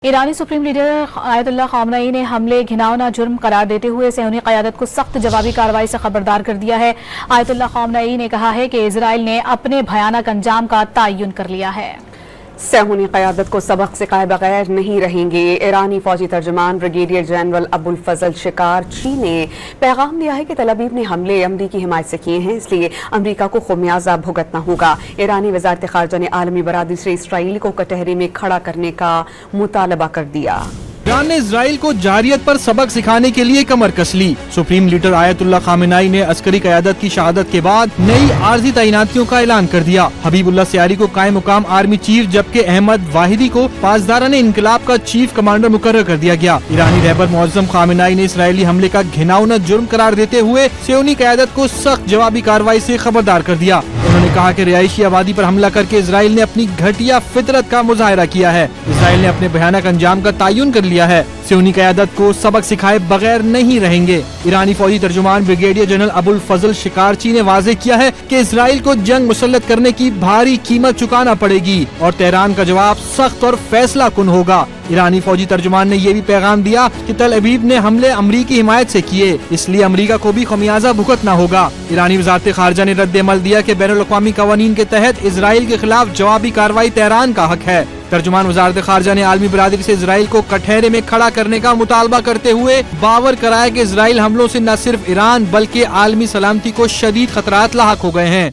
ایرانی supreme leader آیت اللہ خامنئی نے حملے گھناؤنا جرم قرار دیتے ہوئے صہیونی قیادت کو سخت جوابی کارروائی سے خبردار کر دیا ہے۔ آیت اللہ خامنئی نے کہا ہے کہ اسرائیل نے اپنے بھیانک انجام کا تعین کر لیا ہے۔ صہیونی قیادت کو سبق سکھائے بغیر نہیں رہیں گے۔ ایرانی فوجی ترجمان بریگیڈیئر جنرل ابو الفضل شکارچی نے پیغام دیا ہے کہ تل ابیب نے حملے امریکی حمایت سے کیے ہیں، اس لیے امریکہ کو خمیازہ بھگتنا ہوگا۔ ایرانی وزارت خارجہ نے عالمی برادری سے اسرائیل کو کٹہرے میں کھڑا کرنے کا مطالبہ کر دیا۔ ایران نے اسرائیل کو جارحیت پر سبق سکھانے کے لیے کمر کس لی۔ سپریم لیڈر آیت اللہ خامنئی نے عسکری قیادت کی شہادت کے بعد نئی عارضی تعیناتیوں کا اعلان کر دیا۔ حبیب اللہ سیاری کو قائم مقام آرمی چیف جبکہ احمد واحدی کو پاسداران انقلاب کا چیف کمانڈر مقرر کر دیا گیا۔ ایرانی رہبر معظم خامنئی نے اسرائیلی حملے کا گھناؤنا جرم قرار دیتے ہوئے صہیونی قیادت کو سخت جوابی کارروائی سے خبردار کر دیا۔ انہوں نے کہا کہ رہائشی آبادی پر حملہ کر کے اسرائیل نے اپنی گھٹیا فطرت کا مظاہرہ کیا ہے۔ اسرائیل نے اپنے بھیانک انجام کا تعین کر لیا ہے۔ صہیونی قیادت کو سبق سکھائے بغیر نہیں رہیں گے۔ ایرانی فوجی ترجمان بریگیڈیئر جنرل ابو الفضل شکارچی نے واضح کیا ہے کہ اسرائیل کو جنگ مسلط کرنے کی بھاری قیمت چکانا پڑے گی اور تہران کا جواب سخت اور فیصلہ کن ہوگا۔ ایرانی فوجی ترجمان نے یہ بھی پیغام دیا کہ تل ابیب نے حملے امریکی حمایت سے کیے، اس لیے امریکہ کو بھی خمیازہ بھگتنا ہوگا۔ ایرانی وزارت خارجہ نے رد عمل دیا کہ بین الاقوامی قوانین کے تحت اسرائیل کے خلاف جوابی کارروائی تہران کا حق ہے۔ ترجمان وزارت خارجہ نے عالمی برادری سے اسرائیل کو کٹہرے میں کھڑا کرنے کا مطالبہ کرتے ہوئے باور کرایا کہ اسرائیل حملوں سے نہ صرف ایران بلکہ عالمی سلامتی کو شدید خطرات لاحق ہو گئے ہیں۔